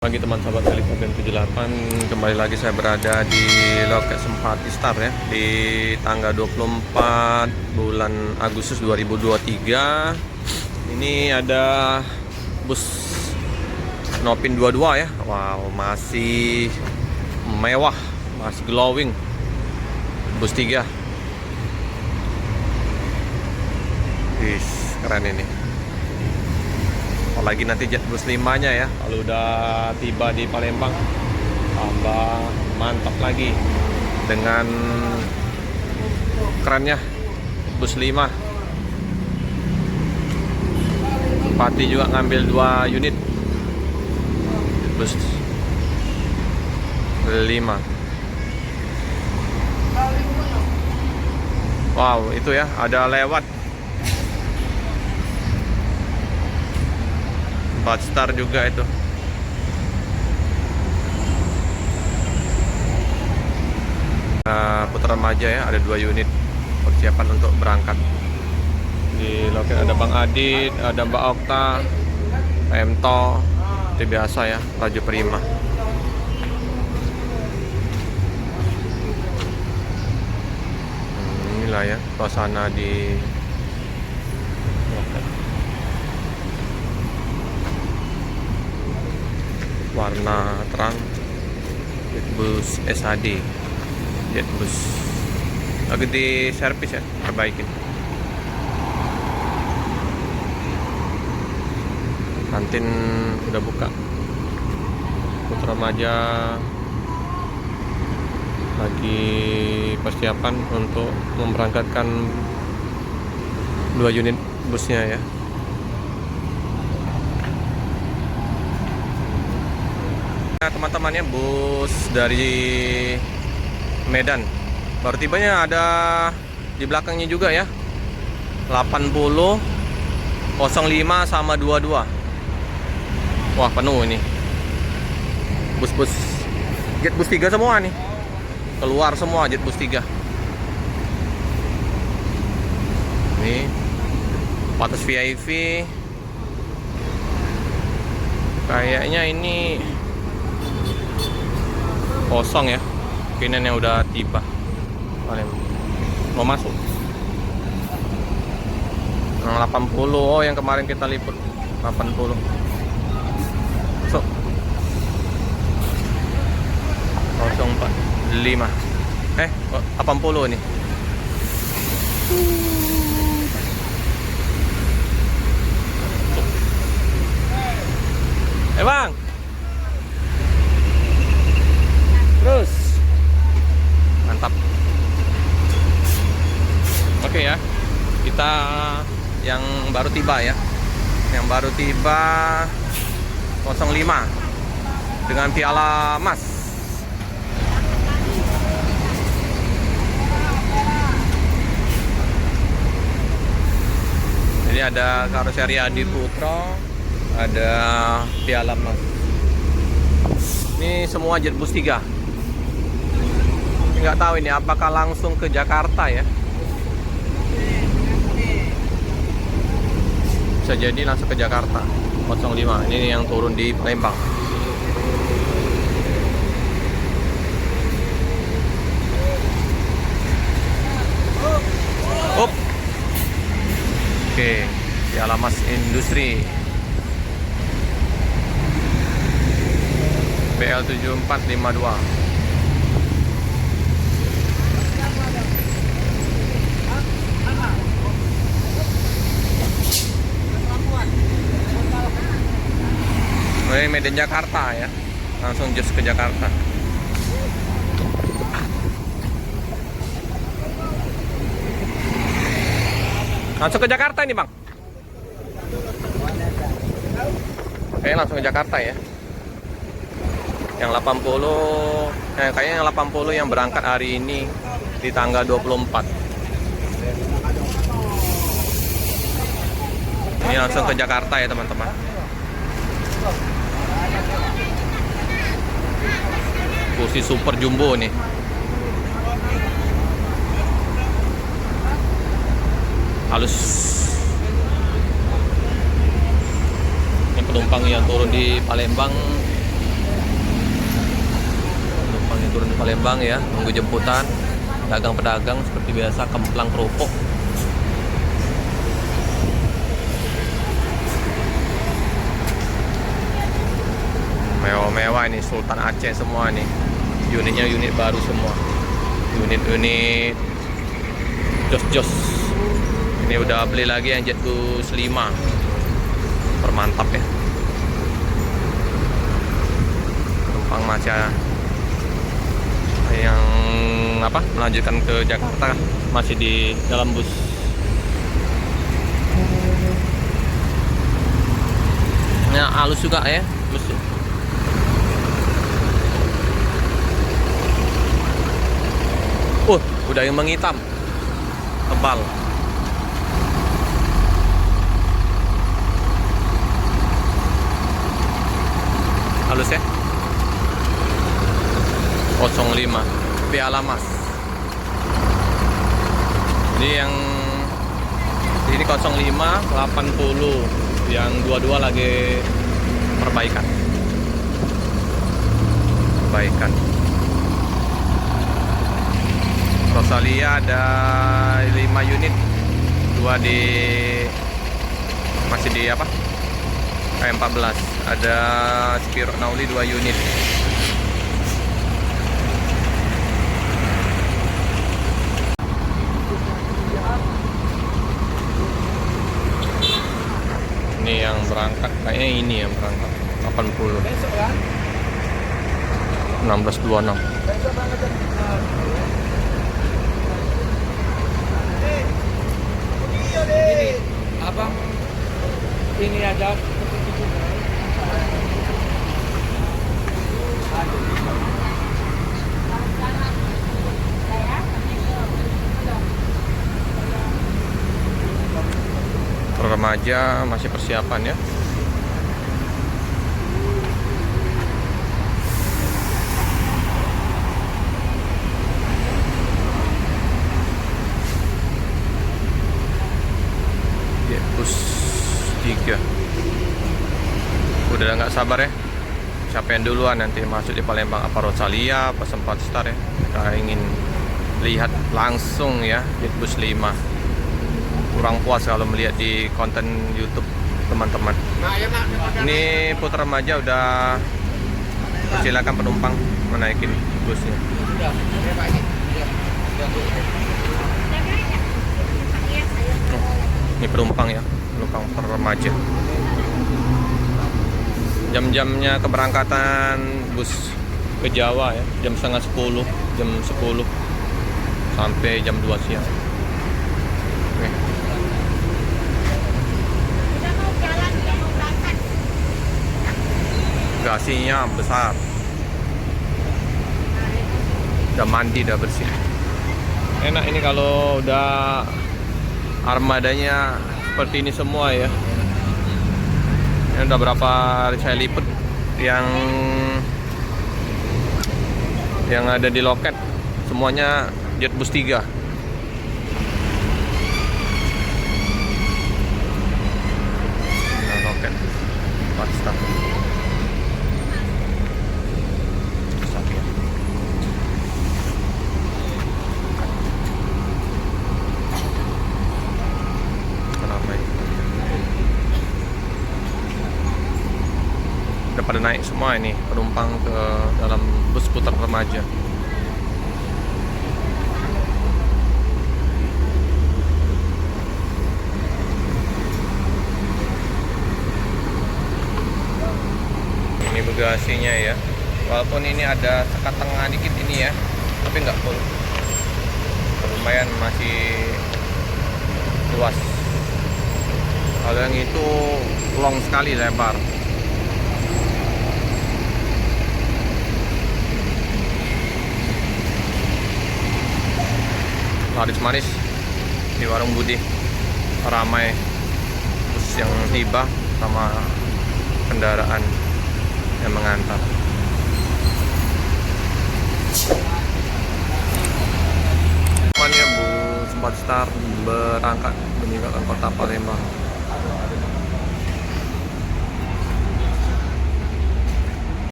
Pagi teman sahabat Helikopter 78, kembali lagi saya berada di loket Simpati Star ya, di tanggal 24 bulan Agustus 2023. Ini ada bus Nopin 22 ya. Wow, masih mewah, masih glowing. Bus 3. Wih, keren ini. Apalagi nanti jet bus 5-nya ya, kalau udah tiba di Palembang tambah mantap lagi dengan kerennya bus 5. Pati juga ngambil 2 unit bus 5. Wow, itu ya, ada lewat Star juga itu. Putra Remaja ya, ada 2 unit persiapan untuk berangkat. Di loket ada Bang Adit, ada Mbak Okta, Emto, itu biasa ya, Raja Prima. Inilah ya suasana di loket. Warna terang, Jetbus SHD, Jetbus lagi di servis ya, perbaikin. Kantin udah buka. Putra Remaja lagi persiapan untuk memberangkatkan 2 unit busnya ya. Teman-temannya bus dari Medan baru tibanya, ada di belakangnya juga ya, 80 05 sama 22. Wah, penuh ini bus-bus jet bus 3 semua nih, keluar semua jet bus 3 nih. Patus VIP kayaknya ini kosong ya, mungkin yang udah tiba. Mau masuk yang 80. Oh, yang kemarin kita liput 80. So 045 80 nih. Bang, terus mantap. Oke ya, kita yang baru tiba ya, yang baru tiba 05 dengan piala emas. Jadi ada karoseri Adi Putro, ada piala emas. Ini semua jet bus 3. Nggak tahu ini apakah langsung ke Jakarta ya. Bisa jadi langsung ke Jakarta 05. Ini yang turun di Palembang. Up. Oke, piala emas industri BL 7452. Ini Medan Jakarta ya, langsung just ke Jakarta. Langsung ke Jakarta ini, Bang. Oke, langsung ke Jakarta ya. Yang 80, kayaknya yang 80 yang berangkat hari ini di tanggal 24. Ini langsung ke Jakarta ya, teman-teman. Kursi super jumbo nih. Halus. Ini penumpang yang turun di Palembang Palembang ya, nunggu jemputan. Dagang-pedagang seperti biasa, kemplang kerupuk. Mewah-mewah ini, Sultan Aceh semua nih. Unitnya unit baru semua. Unit-unit jos-jos. Ini udah beli lagi yang Jetbus 5. Permantap ya. Penumpang masih yang melanjutkan ke Jakarta masih di dalam bus. Nah, halus juga ya bus. Udah yang menghitam, tebal. Halus ya. 05 Piala Mas. Ini yang ini 05 80, yang 22 lagi perbaikan. Rosalia ada 5 unit, 2 masih di K14. Ada Spiro Nauli 2 unit. Ini yang berangkat, kayaknya ini yang berangkat 80. 1626. Abang, ini ada remaja masih persiapan ya. Jetbus 3 udah nggak sabar ya, siapa yang duluan nanti masuk di Palembang, apa Rosalia apa Sempat Star ya. Kita ingin lihat langsung ya Jetbus 5. Kurang puas kalau melihat di konten YouTube teman-teman. Ini putra remaja udah persilakan penumpang menaikin busnya. Ini penumpang ya, penumpang remaja. Jam-jamnya keberangkatan bus ke Jawa ya, jam setengah 10, jam 10 sampai jam 2 siang. Oke. Bagasinya besar. Udah mandi, udah bersih. Enak ini kalau udah armadanya seperti ini semua ya. Ini udah berapa hari saya liput yang ada di loket, semuanya Jetbus 3. Nah, loket 4 staff. Udah pada naik semua ini penumpang ke dalam bus putar remaja. Ini bagasinya ya, walaupun ini ada sekat tengah dikit ini ya, tapi nggak full, lumayan masih luas. Kalau yang itu long sekali, lebar. Laris manis di warung Budi, ramai bus yang tiba sama kendaraan yang mengantar. Bu Sempat Star berangkat meninggalkan kota Palembang.